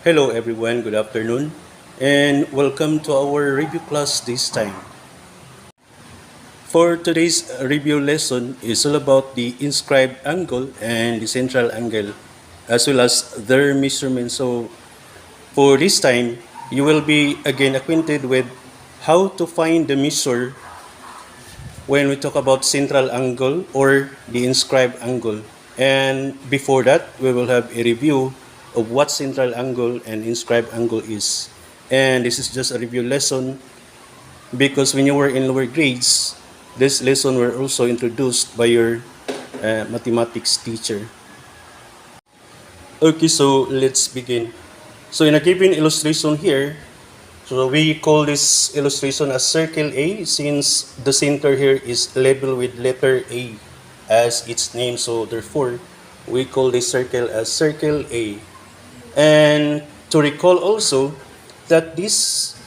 Hello everyone, good afternoon, and welcome to our review class this time. For today's review lesson is all about the inscribed angle and the central angle as well as their measurement. So for this time, you will be again acquainted with how to find the measure when we talk about central angle or the inscribed angle. And before that, we will have a review of what central angle and inscribed angle is. And this is just a review lesson because when you were in lower grades, this lesson were also introduced by your mathematics teacher. Okay, so let's begin. So in a given illustration here, so we call this illustration as circle A since the center here is labeled with letter A as its name. So therefore, we call this circle as circle A. And to recall also that this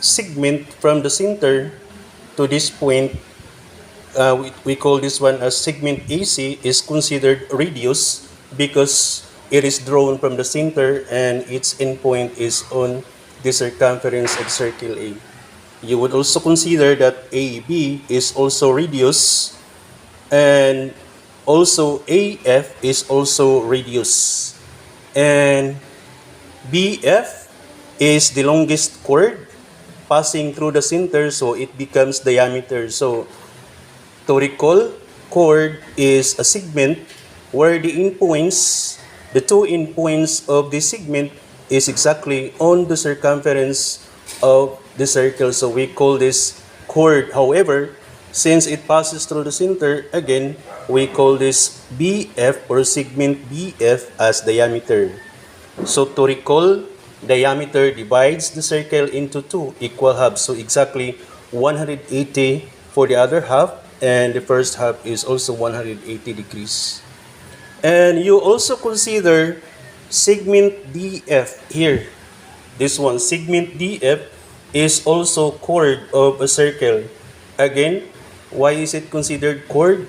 segment from the center to this point, we call this one as segment AC is considered radius because it is drawn from the center and its endpoint is on the circumference of circle A. You would also consider that AB is also radius and also AF is also radius. And BF is the longest chord passing through the center, so it becomes diameter. So to recall, chord is a segment where the endpoints, the two endpoints of the segment is exactly on the circumference of the circle. So we call this chord. However, since it passes through the center, again, we call this BF or segment BF as diameter. So to recall, diameter divides the circle into two equal halves. So exactly 180 for the other half, and the first half is also 180 degrees. And you also consider segment DF here. This one, segment DF, is also chord of a circle. Again, why is it considered chord?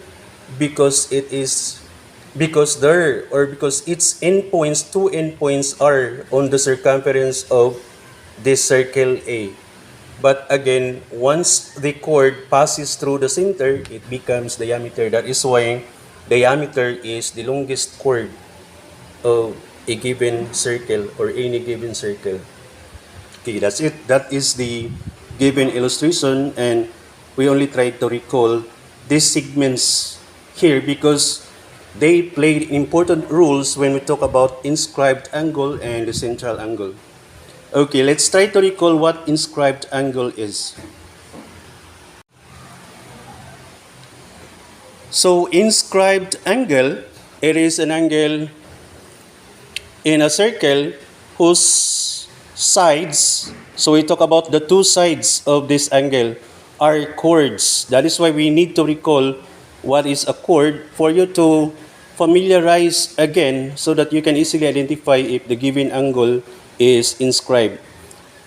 Because it is because its endpoints, two endpoints are on the circumference of this circle A. But again, once the chord passes through the center, it becomes diameter. That is why diameter is the longest chord of a given circle or any given circle. Okay, that's it. That is the given illustration, and we only try to recall these segments here because they played important roles when we talk about inscribed angle and the central angle. Okay, let's try to recall what inscribed angle is. So inscribed angle, it is an angle in a circle whose sides, so we talk about the two sides of this angle are chords. That is why we need to recall what is a chord for you to familiarize again so that you can easily identify if the given angle is inscribed.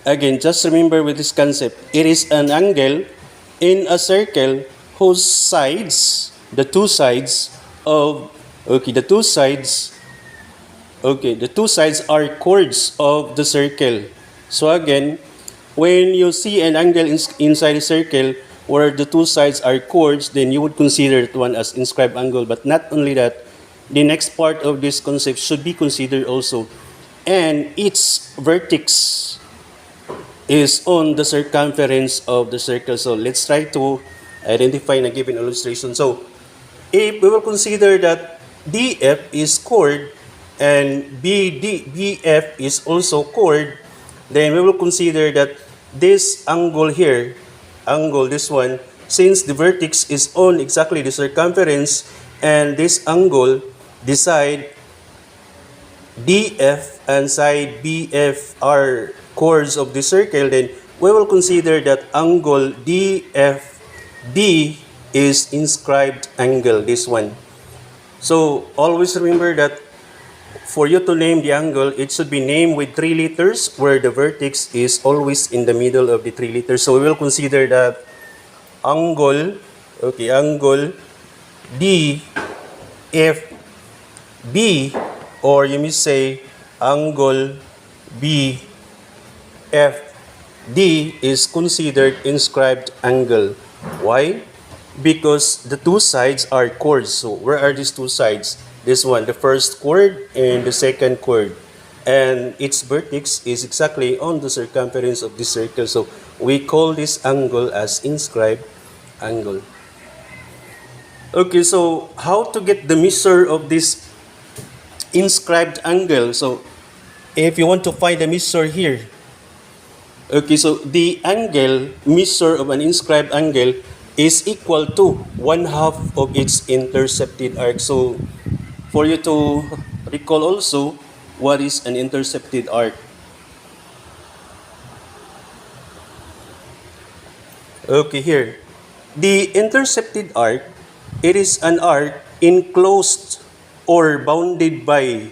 Again, just remember with this concept, it is an angle in a circle whose sides, the two sides are chords of the circle. So again, when you see an angle inside a circle where the two sides are chords, then you would consider that one as inscribed angle. But not only that, the next part of this concept should be considered also. And its vertex is on the circumference of the circle. So let's try to identify in a given illustration. So if we will consider that DF is chord and BF is also chord, then we will consider that this angle here, this one, since the vertex is on exactly the circumference and this angle, the side DF and side BF are chords of the circle, then we will consider that angle DFB is inscribed angle, this one. So always remember that for you to name the angle, it should be named with 3 letters where the vertex is always in the middle of the 3 letters. So we will consider that angle DFB, or you may say angle BF. DFD is considered inscribed angle. Why? Because the two sides are chords. So where are these two sides? This one, the first chord and the second chord. And its vertex is exactly on the circumference of this circle. So we call this angle as inscribed angle. Okay, so how to get the measure of this inscribed angle? So if you want to find the measure here, okay, so the angle measure of an inscribed angle is equal to 1/2 of its intercepted arc. So for you to recall also, what is an intercepted arc? Okay, here. The intercepted arc, it is an arc enclosed or bounded by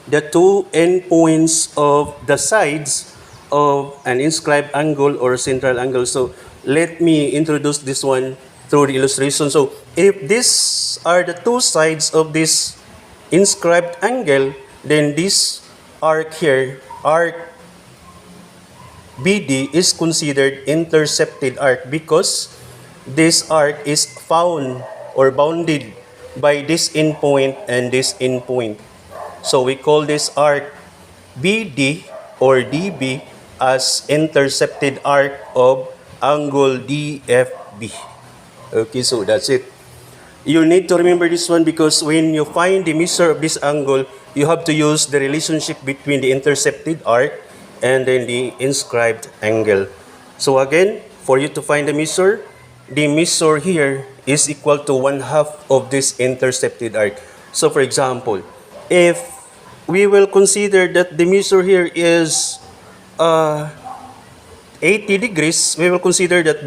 the two endpoints of the sides of an inscribed angle or central angle. So let me introduce this one through the illustration. So if these are the two sides of this inscribed angle, then this arc here, arc BD, is considered intercepted arc because this arc is found or bounded by this endpoint and this endpoint. So we call this arc BD or DB as intercepted arc of angle DFB. Okay, so that's it. You need to remember this one because when you find the measure of this angle, you have to use the relationship between the intercepted arc and then the inscribed angle. So again, for you to find the measure here is equal to 1/2 of this intercepted arc. So for example, if we will consider that the measure here is 80 degrees, we will consider that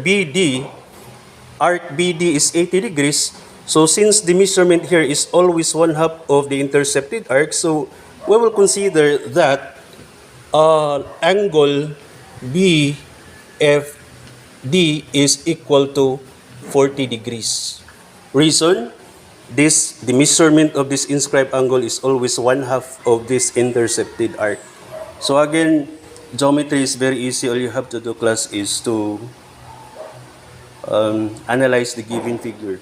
arc BD is 80 degrees. So since the measurement here is always 1/2 of the intercepted arc, so we will consider that angle BFD is equal to 40 degrees. Reason? The measurement of this inscribed angle is always 1/2 of this intercepted arc. So again, geometry is very easy. All you have to do, class, is to analyze the given figure.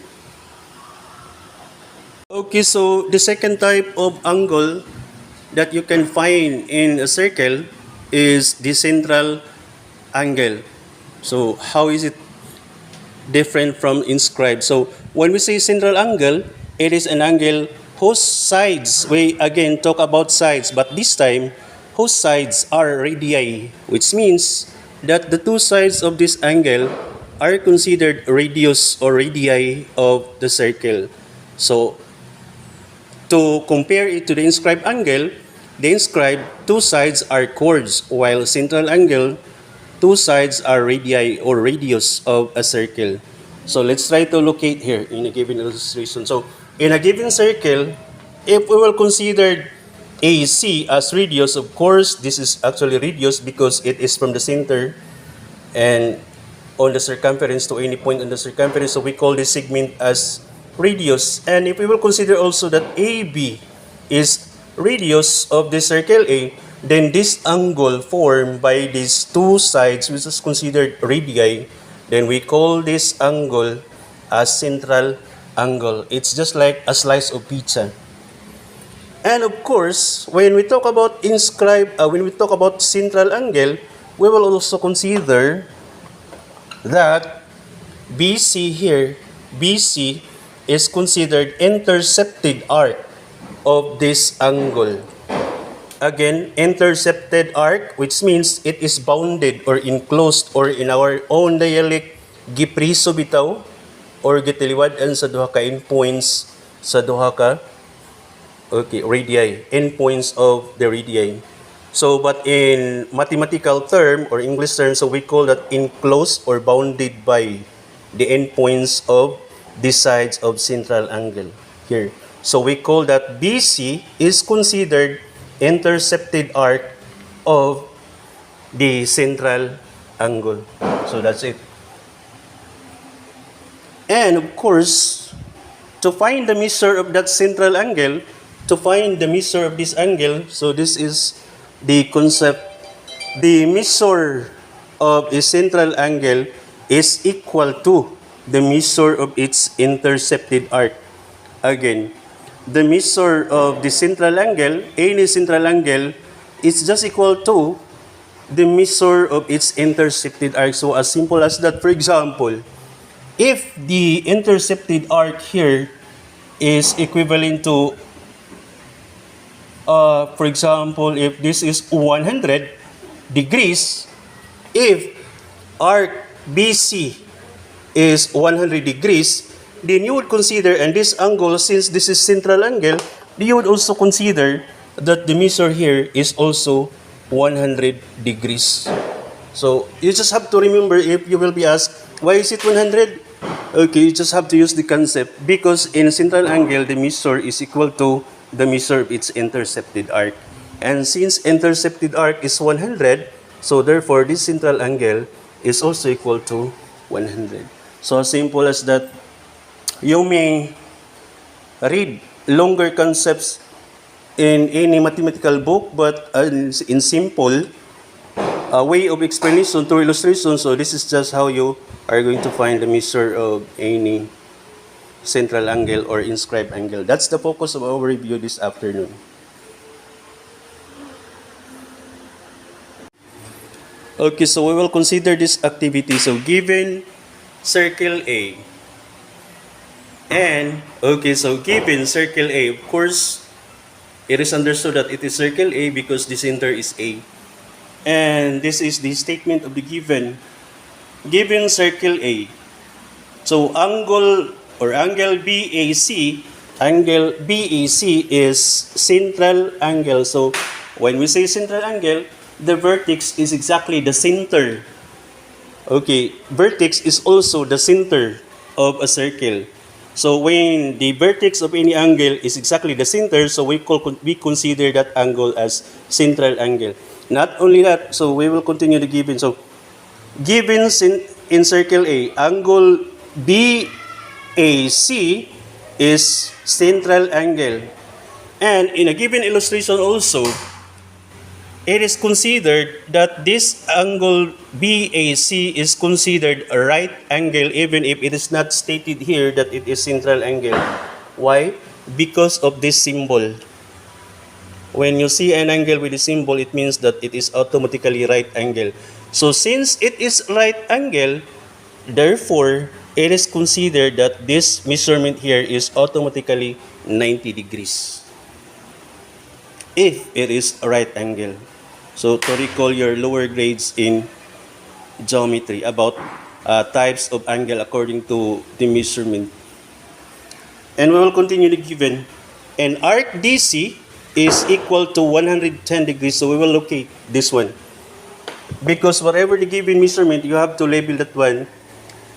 Okay, so the second type of angle that you can find in a circle is the central angle. So how is it different from inscribed? So when we say central angle, it is an angle whose sides, we again talk about sides, but this time whose sides are radii, which means that the two sides of this angle are considered radius or radii of the circle. So to compare it to the inscribed angle, the inscribed two sides are chords, while central angle, two sides are radii or radius of a circle. So let's try to locate here in a given illustration. So in a given circle, if we will consider AC as radius, of course, this is actually radius because it is from the center and on the circumference to any point on the circumference. So we call this segment as radius. And if we will consider also that AB is radius of the circle A, then this angle formed by these two sides, which is considered radii, then we call this angle as central angle. It's just like a slice of pizza. And of course, when we talk about central angle, we will also consider that BC here, BC is considered intercepted arc of this angle. Again, intercepted arc, which means it is bounded or enclosed, or in our own dialect, gipriso bitaw or gitiliwadan sa duha ka endpoints sa duha ka radii, endpoints of the radii. So, but in mathematical term or English term, so we call that enclosed or bounded by the endpoints of the sides of central angle here. So we call that BC is considered intercepted arc of the central angle. So that's it. And of course, to find the measure of that central angle, to find the measure of this angle, so this is the concept the measure of a central angle is equal to the measure of its intercepted arc. Again, the measure of the central angle, any central angle, is just equal to the measure of its intercepted arc. So as simple as that. For example, if the intercepted arc here is equivalent to, for example, if this is 100 degrees, if arc BC is 100 degrees, then you would consider, and this angle, since this is central angle, you would also consider that the measure here is also 100 degrees. So you just have to remember, if you will be asked, why is it 100? Okay, you just have to use the concept, because in central angle, the measure is equal to the measure of its intercepted arc. And since intercepted arc is 100, so therefore this central angle is also equal to 100. So as simple as that. You may read longer concepts in any mathematical book, but in simple way of explanation through illustration. So this is just how you are going to find the measure of any central angle or inscribed angle. That's the focus of our review this afternoon. Okay, so we will consider this activity. So given circle A, and okay, so given circle A, of course, it is understood that it is circle A because the center is A. And this is the statement of the given circle A. So angle BAC is central angle. So when we say central angle, the vertex is exactly the center. Okay, vertex is also the center of a circle. So when the vertex of any angle is exactly the center, so we consider that angle as central angle. Not only that, so we will continue the given. So given in circle A, angle BAC is central angle. And in a given illustration also, it is considered that this angle BAC is considered a right angle even if it is not stated here that it is central angle. Why? Because of this symbol. When you see an angle with a symbol, it means that it is automatically right angle. So since it is right angle, therefore, it is considered that this measurement here is automatically 90 degrees. If it is a right angle. So to recall your lower grades in geometry about types of angle according to the measurement. And we will continue the given. And arc DC is equal to 110 degrees. So we will locate this one. Because whatever the given measurement, you have to label that one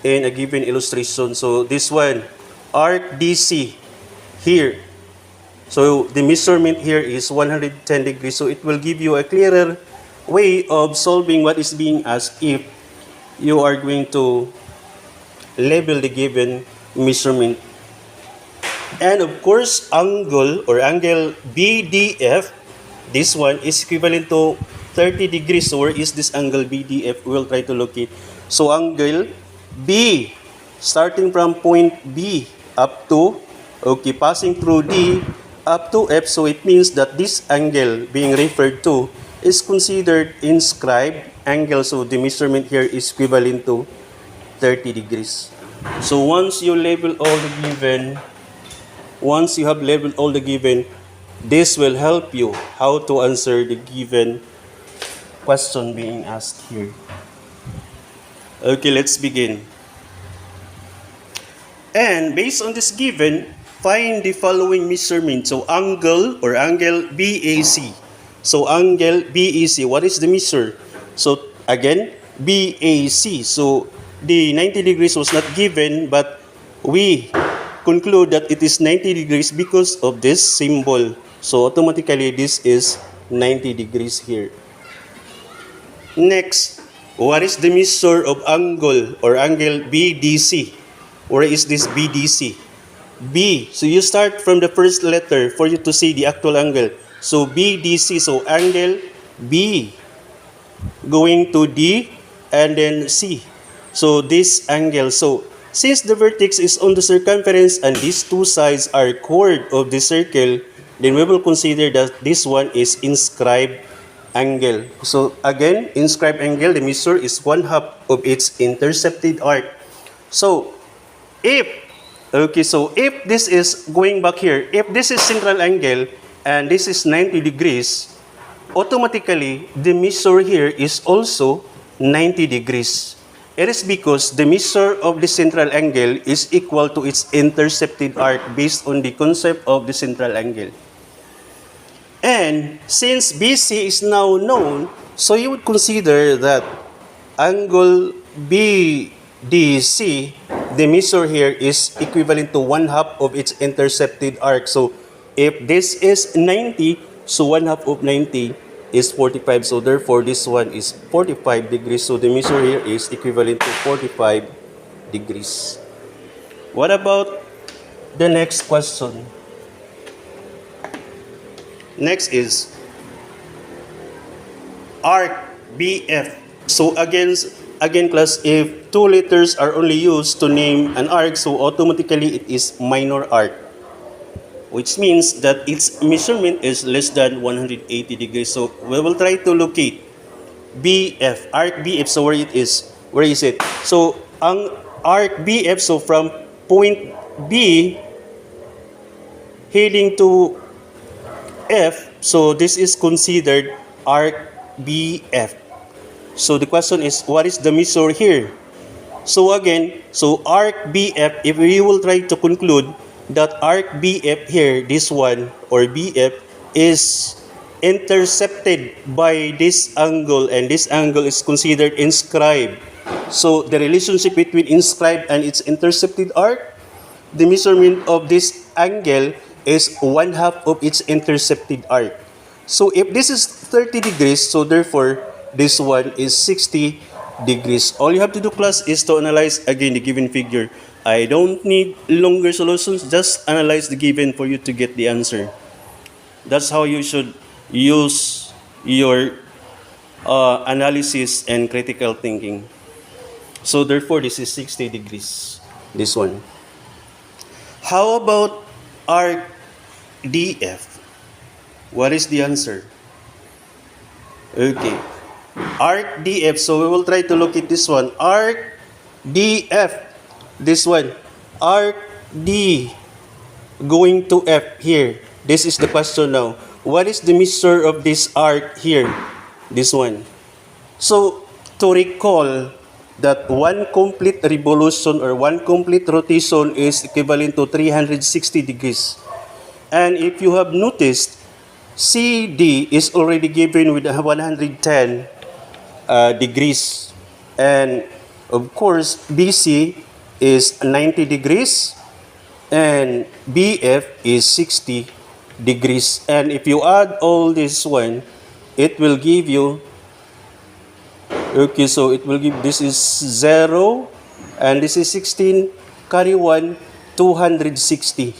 in a given illustration. So this one, arc DC here. So the measurement here is 110 degrees. So it will give you a clearer way of solving what is being asked if you are going to label the given measurement. And of course, angle or angle BDF, this one is equivalent to 30 degrees. So where is this angle BDF? We will try to locate. So angle B, starting from point B up to, okay, passing through D up to F. So it means that this angle being referred to is considered inscribed angle. So the measurement here is equivalent to 30 degrees. So once you label all the given, once you have labeled all the given, this will help you how to answer the given question being asked here. Okay, let's begin. And based on this given, find the following measurement. So angle or angle BAC. So angle BAC, what is the measure? So again, BAC. So the 90 degrees was not given, but we conclude that it is 90 degrees because of this symbol. So automatically this is 90 degrees here. Next, what is the measure of angle or angle BDC? Where is this BDC? B. So you start from the first letter for you to see the actual angle. So BDC, so angle B. going to D and then C. So this angle. So since the vertex is on the circumference and these two sides are chord of the circle, then we will consider that this one is inscribed angle. So again, inscribed angle, the measure is 1/2 of its intercepted arc. So if if this is going back here, if this is central angle and this is 90 degrees, automatically the measure here is also 90 degrees. It is because the measure of the central angle is equal to its intercepted arc based on the concept of the central angle. And since BC is now known, so you would consider that angle BDC, the measure here is equivalent to 1/2 of its intercepted arc. So if this is 90, so 1/2 of 90 is 45. So therefore this one is 45 degrees. So the measure here is equivalent to 45 degrees. What about the next question? Next is arc BF. So again class, if two letters are only used to name an arc, so automatically it is minor arc, which means that its measurement is less than 180 degrees. So we will try to locate BF, arc BF. So where is it? So ang arc BF, so from point B heading to F, so this is considered arc BF. So the question is, what is the measure here? So again, so arc BF, if we will try to conclude that arc BF here, this one, or BF, is intercepted by this angle, and this angle is considered inscribed. So the relationship between inscribed and its intercepted arc, the measurement of this angle is 1/2 of its intercepted arc. So if this is 30 degrees, so therefore this one is 60 degrees. All you have to do, class, is to analyze again the given figure. I don't need longer solutions, just analyze the given for you to get the answer. That's how you should use your analysis and critical thinking. So therefore this is 60 degrees, this one. How about arc DF? What is the answer? Okay, arc DF. So we will try to look at this one. Arc DF, this one. Arc D going to F here. This is the question now. What is the measure of this arc here? This one. So to recall that one complete revolution or one complete rotation is equivalent to 360 degrees. And if you have noticed, CD is already given with 110 degrees. And of course, BC is 90 degrees and BF is 60 degrees. And if you add all this one, it will give you, okay, so it will give, this is 0 and this is 16, carry 1, 260.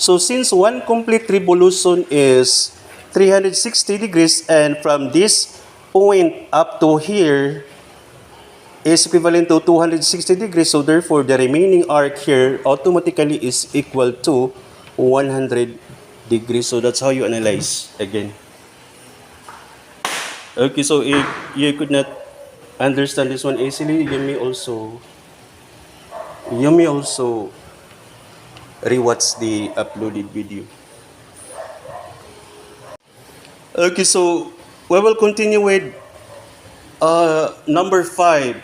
So since one complete revolution is 360 degrees, and from this point up to here is equivalent to 260 degrees, so therefore the remaining arc here automatically is equal to 100 degrees. So that's how you analyze again. Okay, so if you could not understand this one easily, you may also rewatch the uploaded video. Okay, so we will continue with number 5.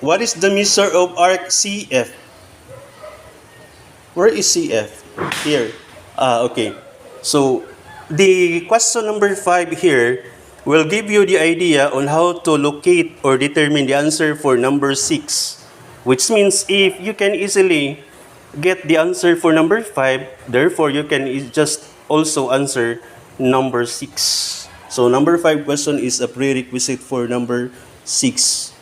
What is the measure of arc CF? Where is CF? Here. Okay. So the question number 5 here will give you the idea on how to locate or determine the answer for number 6. Which means if you can easily get the answer for number 5, therefore you can just also answer number 6. So number 5 question is a prerequisite for number 6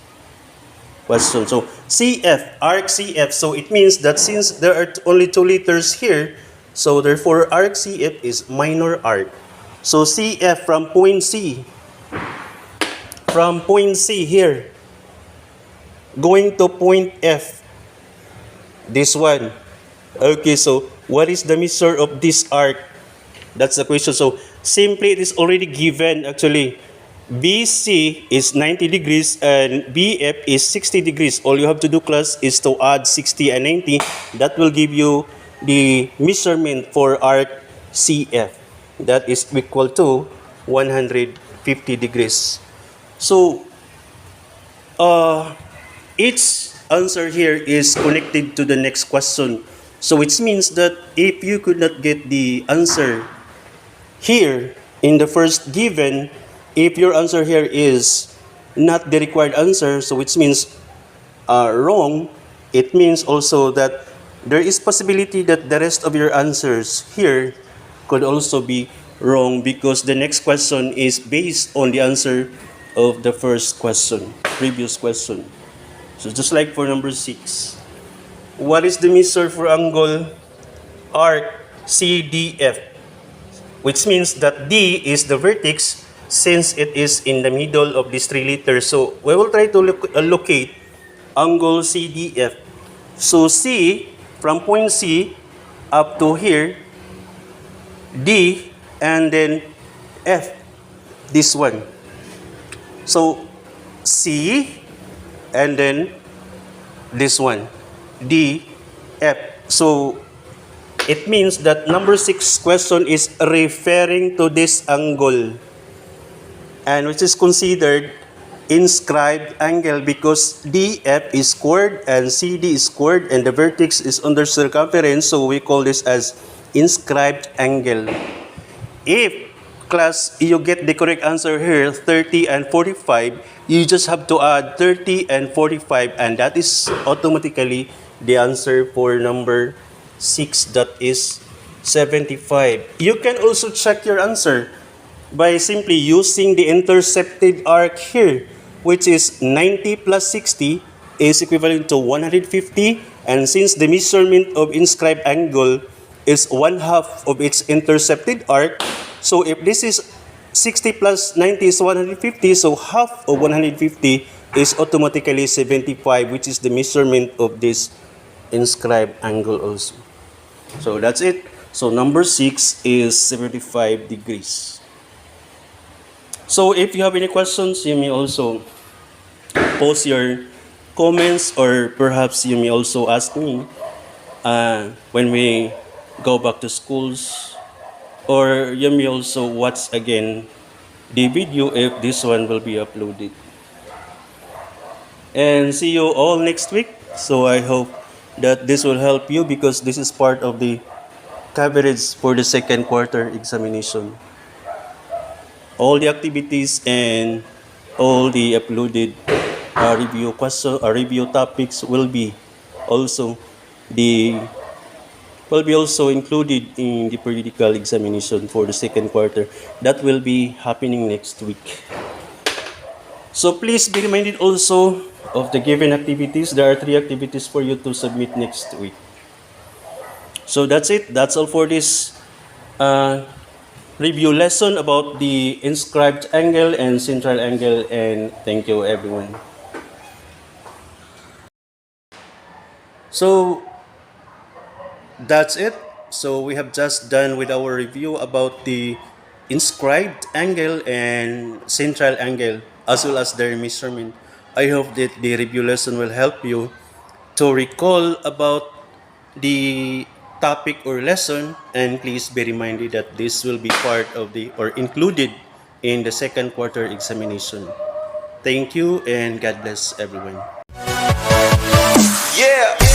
question. So CF, arc CF, so it means that since there are only 2 letters here, so therefore arc CF is minor arc. So CF from point C from point C here, going to point F, this one. Okay, so what is the measure of this arc? That's the question. So simply it is already given actually. BC is 90 degrees and BF is 60 degrees. All you have to do, class, is to add 60 and 90. That will give you the measurement for arc CF. That is equal to 150 degrees. So each answer here is connected to the next question. So which means that if you could not get the answer here in the first given, if your answer here is not the required answer, so which means wrong, it means also that there is possibility that the rest of your answers here could also be wrong because the next question is based on the answer of the first question, previous question. So just like for number 6, what is the measure for angle arc CDF? Which means that D is the vertex since it is in the middle of these 3 letters. So we will try to locate angle CDF. So C, from point C up to here, D, and then F, this one. So C, and then this one, D, F. So it means that number 6 question is referring to this angle, and which is considered inscribed angle because DF is squared and CD is squared and the vertex is under circumference, so we call this as inscribed angle. If, class, you get the correct answer here, 30 and 45, you just have to add 30 and 45 and that is automatically the answer for number 6, that is 75. You can also check your answer by simply using the intercepted arc here, which is 90 plus 60 is equivalent to 150, and since the measurement of inscribed angle is 1/2 of its intercepted arc, so if this is 60 plus 90 is 150, so half of 150 is automatically 75, which is the measurement of this inscribed angle also. So that's it. So number 6 is 75 degrees. So if you have any questions, you may also post your comments, or perhaps you may also ask me when we go back to schools, or you may also watch again the video if this one will be uploaded. And see you all next week. So I hope that this will help you because this is part of the coverage for the second quarter examination. All the activities and all the uploaded review topics will be also included in the periodical examination for the second quarter that will be happening next week. So please be reminded also of the given activities. There are 3 activities for you to submit next week. So that's it. That's all for this review lesson about the inscribed angle and central angle, and thank you everyone. So that's it. So we have just done with our review about the inscribed angle and central angle as well as their measurement. I hope that the review lesson will help you to recall about the topic or lesson, and please be reminded that this will be part of the or included in the second quarter examination. Thank you and God bless everyone. Yeah.